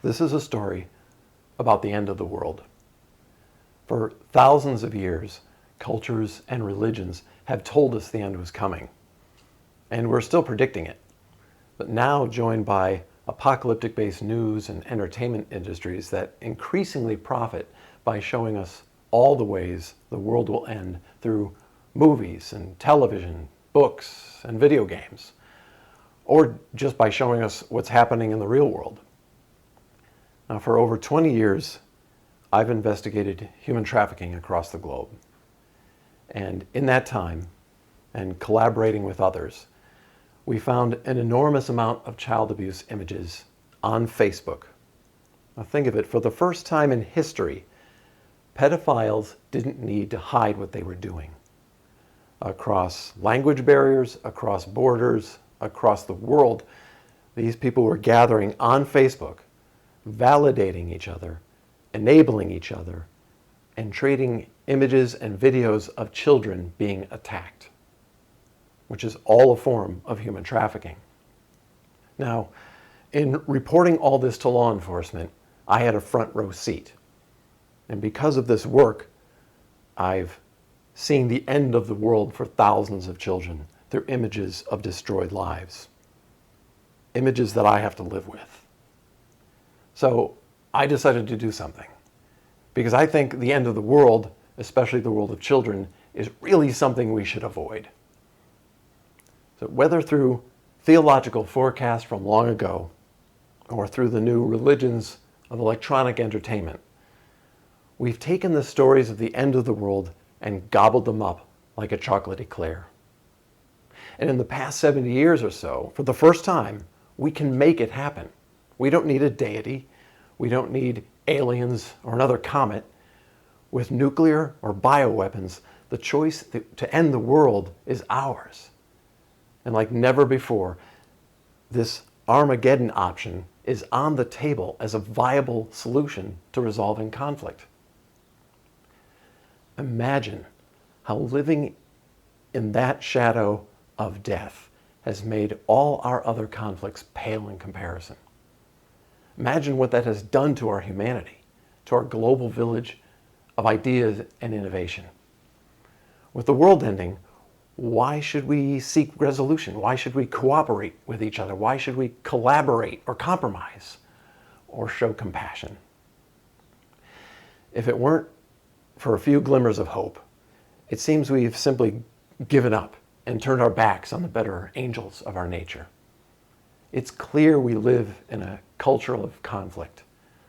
This is a story about the end of the world. For thousands of years, cultures and religions have told us the end was coming, and we're still predicting it. But now, joined by apocalyptic-based news and entertainment industries that increasingly profit by showing us all the ways the world will end through movies and television, books and video games, or just by showing us what's happening in the real world. Now, for over 20 years, I've investigated human trafficking across the globe. And in that time, and collaborating with others, we found an enormous amount of child abuse images on Facebook. Now think of it, for the first time in history, pedophiles didn't need to hide what they were doing. Across language barriers, across borders, across the world, these people were gathering on Facebook, validating each other, enabling each other, and trading images and videos of children being attacked, which is all a form of human trafficking. Now, in reporting all this to law enforcement, I had a front row seat. And because of this work, I've seen the end of the world for thousands of children through images of destroyed lives. Images that I have to live with. So I decided to do something. Because I think the end of the world, especially the world of children, is really something we should avoid. So whether through theological forecasts from long ago, or through the new religions of electronic entertainment, we've taken the stories of the end of the world and gobbled them up like a chocolate eclair. And in the past 70 years or so, for the first time, we can make it happen. We don't need a deity. We don't need aliens or another comet. With nuclear or bioweapons, the choice to end the world is ours. And like never before, this Armageddon option is on the table as a viable solution to resolving conflict. Imagine how living in that shadow of death has made all our other conflicts pale in comparison. Imagine what that has done to our humanity, to our global village of ideas and innovation. With the world ending, why should we seek resolution? Why should we cooperate with each other? Why should we collaborate or compromise or show compassion? If it weren't for a few glimmers of hope, it seems we've simply given up and turned our backs on the better angels of our nature. It's clear we live in a culture of conflict,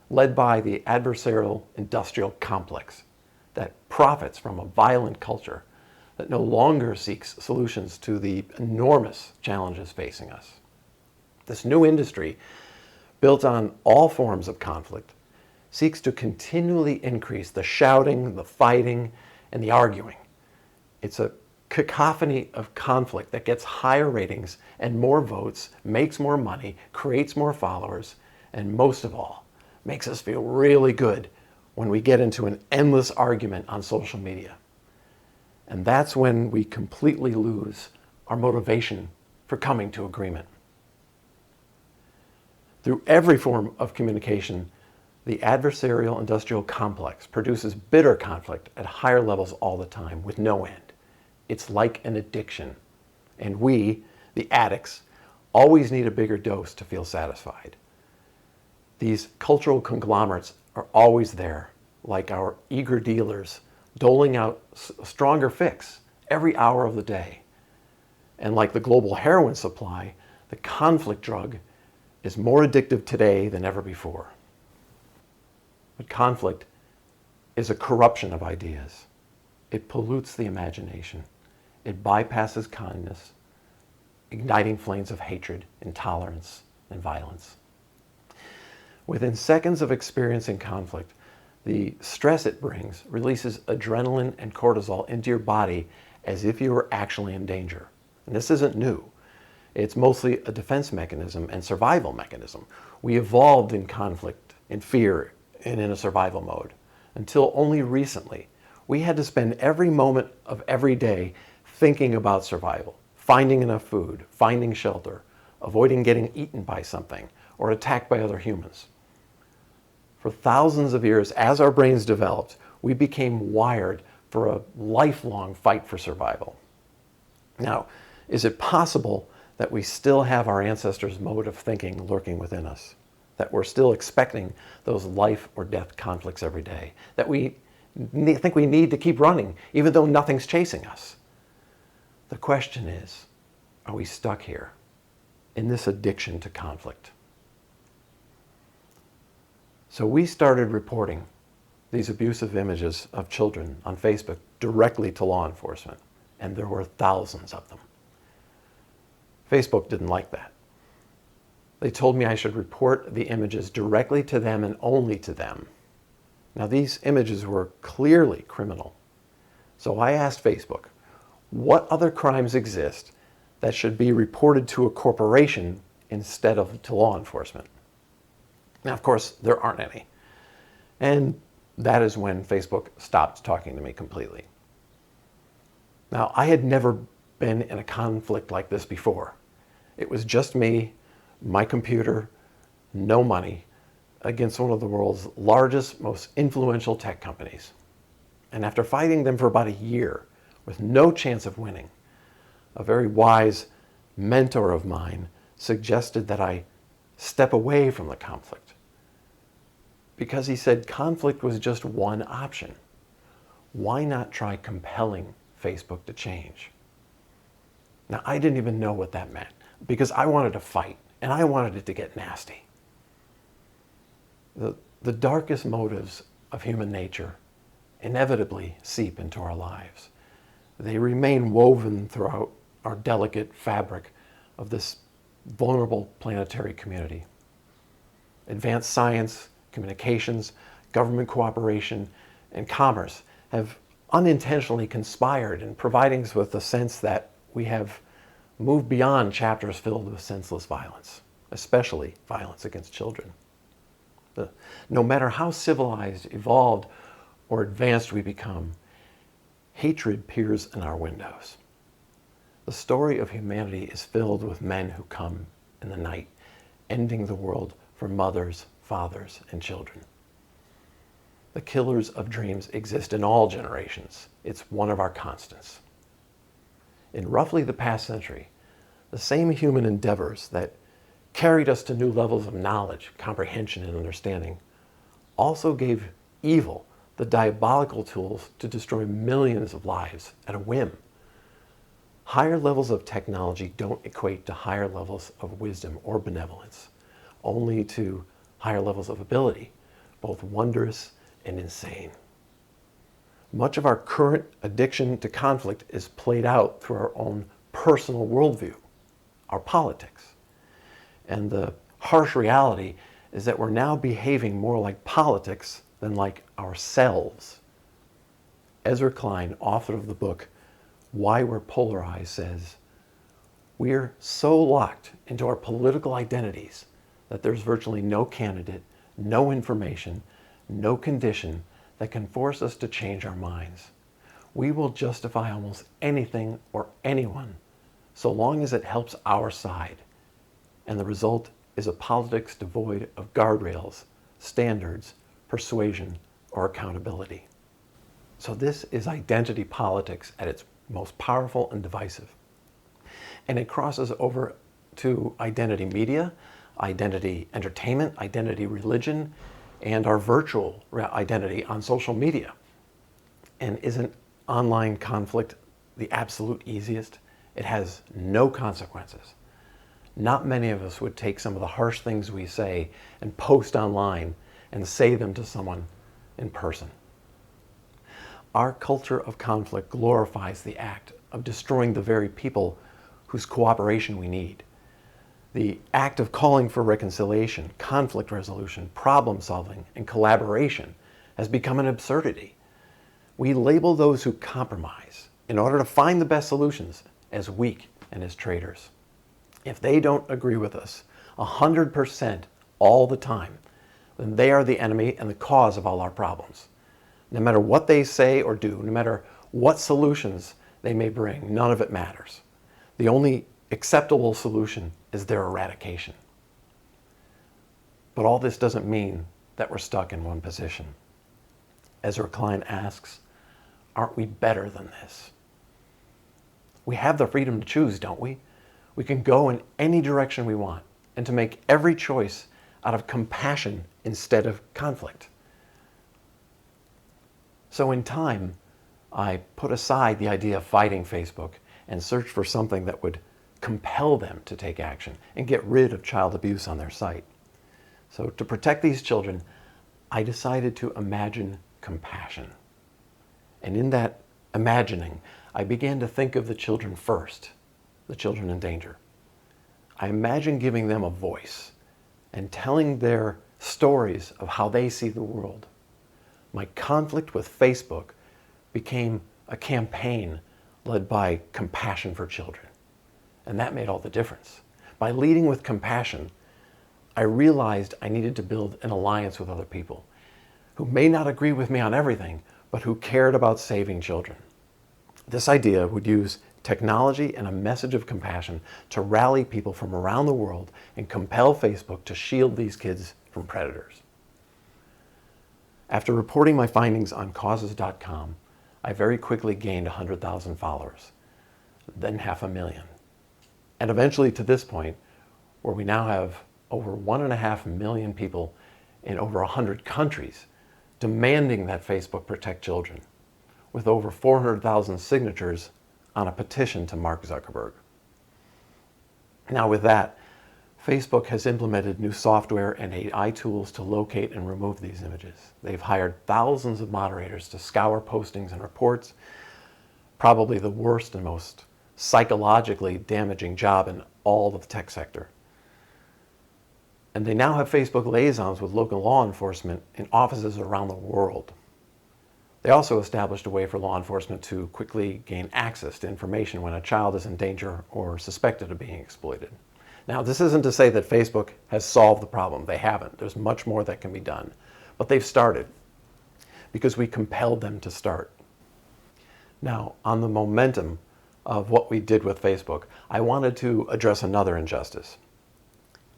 led by the Adversarial Industrial Complex that profits from a violent culture that no longer seeks solutions to the enormous challenges facing us. This new industry, built on all forms of conflict, seeks to continually increase the shouting, the fighting, and the arguing. It's a cacophony of conflict that gets higher ratings and more votes, makes more money, creates more followers, and most of all, makes us feel really good when we get into an endless argument on social media. And that's when we completely lose our motivation for coming to agreement. Through every form of communication, the adversarial industrial complex produces bitter conflict at higher levels all the time with no end. It's like an addiction. And we, the addicts, always need a bigger dose to feel satisfied. These cultural conglomerates are always there, like our eager dealers, doling out a stronger fix every hour of the day. And like the global heroin supply, the conflict drug is more addictive today than ever before. But conflict is a corruption of ideas. It pollutes the imagination. It bypasses kindness, igniting flames of hatred, intolerance, and violence. Within seconds of experiencing conflict, the stress it brings releases adrenaline and cortisol into your body as if you were actually in danger. And this isn't new. It's mostly a defense mechanism and survival mechanism. We evolved in conflict, in fear, and in a survival mode, until only recently we had to spend every moment of every day thinking about survival, finding enough food, finding shelter, avoiding getting eaten by something or attacked by other humans. For thousands of years, as our brains developed, we became wired for a lifelong fight for survival. Now, is it possible that we still have our ancestors' mode of thinking lurking within us? That we're still expecting those life or death conflicts every day? That we think we need to keep running even though nothing's chasing us? The question is, are we stuck here in this addiction to conflict? So we started reporting these abusive images of children on Facebook directly to law enforcement, and there were thousands of them. Facebook didn't like that. They told me I should report the images directly to them and only to them. Now, these images were clearly criminal. So I asked Facebook, what other crimes exist that should be reported to a corporation instead of to law enforcement? Now, of course, there aren't any. And that is when Facebook stopped talking to me completely. Now, I had never been in a conflict like this before. It was just me, my computer, no money, against one of the world's largest, most influential tech companies. And after fighting them for about a year with no chance of winning, a very wise mentor of mine suggested that I step away from the conflict, because he said conflict was just one option. Why not try compelling Facebook to change? Now, I didn't even know what that meant, because I wanted to fight and I wanted it to get nasty. The darkest motives of human nature inevitably seep into our lives. They remain woven throughout our delicate fabric of this vulnerable planetary community. Advanced science, communications, government cooperation, and commerce have unintentionally conspired in providing us with the sense that we have moved beyond chapters filled with senseless violence, especially violence against children. No matter how civilized, evolved, or advanced we become, hatred peers in our windows. The story of humanity is filled with men who come in the night, ending the world for mothers, fathers, and children. The killers of dreams exist in all generations. It's one of our constants. In roughly the past century, the same human endeavors that carried us to new levels of knowledge, comprehension, and understanding also gave evil the diabolical tools to destroy millions of lives at a whim. Higher levels of technology don't equate to higher levels of wisdom or benevolence, only to higher levels of ability, both wondrous and insane. Much of our current addiction to conflict is played out through our own personal worldview, our politics. And the harsh reality is that we're now behaving more like politics than like ourselves. Ezra Klein, author of the book Why We're Polarized, says, "We're so locked into our political identities that there's virtually no candidate, no information, no condition that can force us to change our minds. We will justify almost anything or anyone so long as it helps our side. And the result is a politics devoid of guardrails, standards, persuasion, or accountability." So this is identity politics at its most powerful and divisive. And it crosses over to identity media, identity entertainment, identity religion, and our virtual identity on social media. And isn't online conflict the absolute easiest? It has no consequences. Not many of us would take some of the harsh things we say and post online and say them to someone in person. Our culture of conflict glorifies the act of destroying the very people whose cooperation we need. The act of calling for reconciliation, conflict resolution, problem solving, and collaboration has become an absurdity. We label those who compromise in order to find the best solutions as weak and as traitors. If they don't agree with us 100% all the time, then they are the enemy and the cause of all our problems. No matter what they say or do, no matter what solutions they may bring, none of it matters. The only acceptable solution is their eradication. But all this doesn't mean that we're stuck in one position. Ezra Klein asks, aren't we better than this? We have the freedom to choose, don't we? We can go in any direction we want and to make every choice out of compassion instead of conflict. So in time, I put aside the idea of fighting Facebook and searched for something that would compel them to take action and get rid of child abuse on their site. So to protect these children, I decided to imagine compassion. And in that imagining, I began to think of the children first, the children in danger. I imagined giving them a voice and telling their stories of how they see the world. My conflict with Facebook became a campaign led by compassion for children. And that made all the difference. By leading with compassion, I realized I needed to build an alliance with other people who may not agree with me on everything, but who cared about saving children. This idea would use technology and a message of compassion to rally people from around the world and compel Facebook to shield these kids from predators. After reporting my findings on causes.com, I very quickly gained 100,000 followers, then 500,000. And eventually to this point, where we now have over 1.5 million people in over 100 countries demanding that Facebook protect children, with over 400,000 signatures on a petition to Mark Zuckerberg. Now with that, Facebook has implemented new software and AI tools to locate and remove these images. They've hired thousands of moderators to scour postings and reports, probably the worst and most psychologically damaging job in all of the tech sector. And they now have Facebook liaisons with local law enforcement in offices around the world. They also established a way for law enforcement to quickly gain access to information when a child is in danger or suspected of being exploited. Now, this isn't to say that Facebook has solved the problem. They haven't. There's much more that can be done. But they've started because we compelled them to start. Now, on the momentum of what we did with Facebook, I wanted to address another injustice.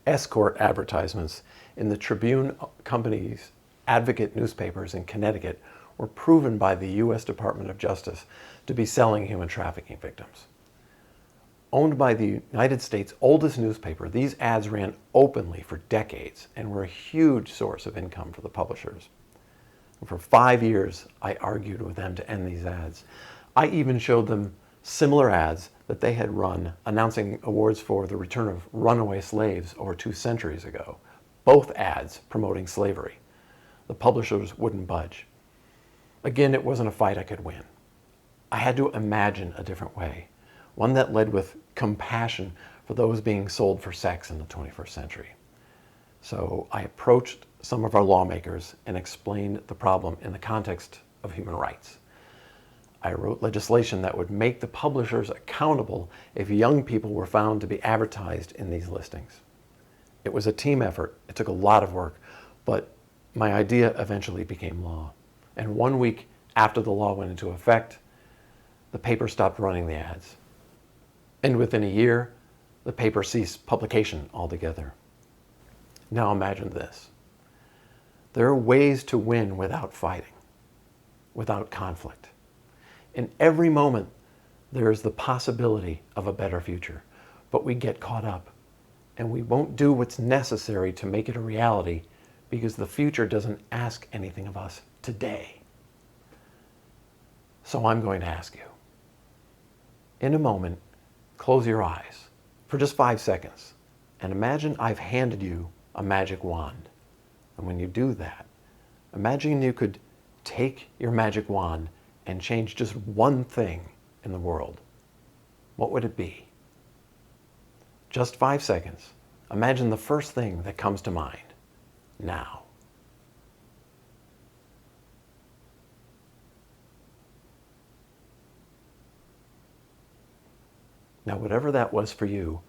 Escort advertisements in the Tribune Company's advocate newspapers in Connecticut were proven by the U.S. Department of Justice to be selling human trafficking victims. Owned by the United States' oldest newspaper, these ads ran openly for decades and were a huge source of income for the publishers. And for 5 years, I argued with them to end these ads. I even showed them similar ads that they had run announcing awards for the return of runaway slaves over 2 centuries ago, both ads promoting slavery. The publishers wouldn't budge. Again, it wasn't a fight I could win. I had to imagine a different way, one that led with compassion for those being sold for sex in the 21st century. So I approached some of our lawmakers and explained the problem in the context of human rights. I wrote legislation that would make the publishers accountable if young people were found to be advertised in these listings. It was a team effort. It took a lot of work, but my idea eventually became law. And 1 week after the law went into effect, the paper stopped running the ads. And within a year, the paper ceased publication altogether. Now imagine this. There are ways to win without fighting, without conflict. In every moment, there is the possibility of a better future, but we get caught up and we won't do what's necessary to make it a reality because the future doesn't ask anything of us today. So I'm going to ask you. In a moment, close your eyes for just 5 seconds and imagine I've handed you a magic wand. And when you do that, imagine you could take your magic wand and change just one thing in the world. What would it be? Just 5 seconds. Imagine the first thing that comes to mind now. Now, whatever that was for you,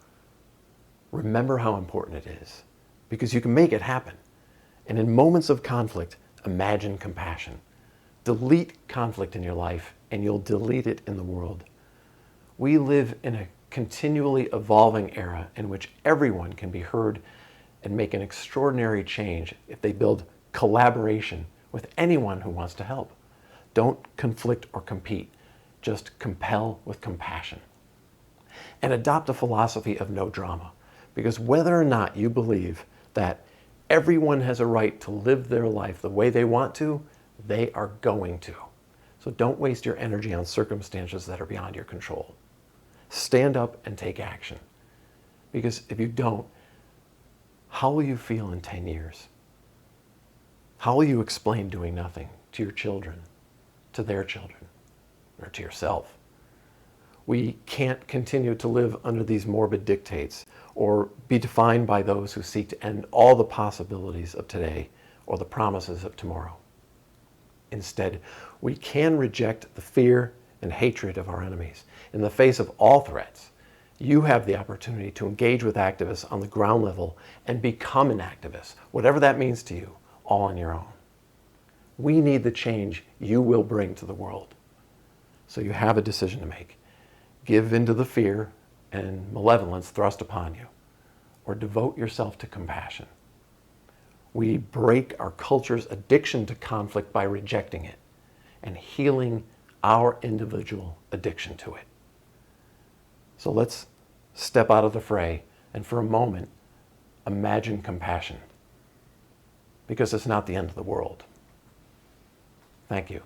remember how important it is, because you can make it happen. And in moments of conflict, imagine compassion. Delete conflict in your life, and you'll delete it in the world. We live in a continually evolving era in which everyone can be heard and make an extraordinary change if they build collaboration with anyone who wants to help. Don't conflict or compete. Just compel with compassion. And adopt a philosophy of no drama. Because whether or not you believe that everyone has a right to live their life the way they want to, they are going to. So don't waste your energy on circumstances that are beyond your control. Stand up and take action. Because if you don't, how will you feel in 10 years? How will you explain doing nothing to your children, to their children, or to yourself? We can't continue to live under these morbid dictates or be defined by those who seek to end all the possibilities of today or the promises of tomorrow. Instead, we can reject the fear and hatred of our enemies. In the face of all threats, you have the opportunity to engage with activists on the ground level and become an activist, whatever that means to you, all on your own. We need the change you will bring to the world. So you have a decision to make. Give into the fear and malevolence thrust upon you, or devote yourself to compassion. We break our culture's addiction to conflict by rejecting it and healing our individual addiction to it. So let's step out of the fray and for a moment imagine compassion, because it's not the end of the world. Thank you.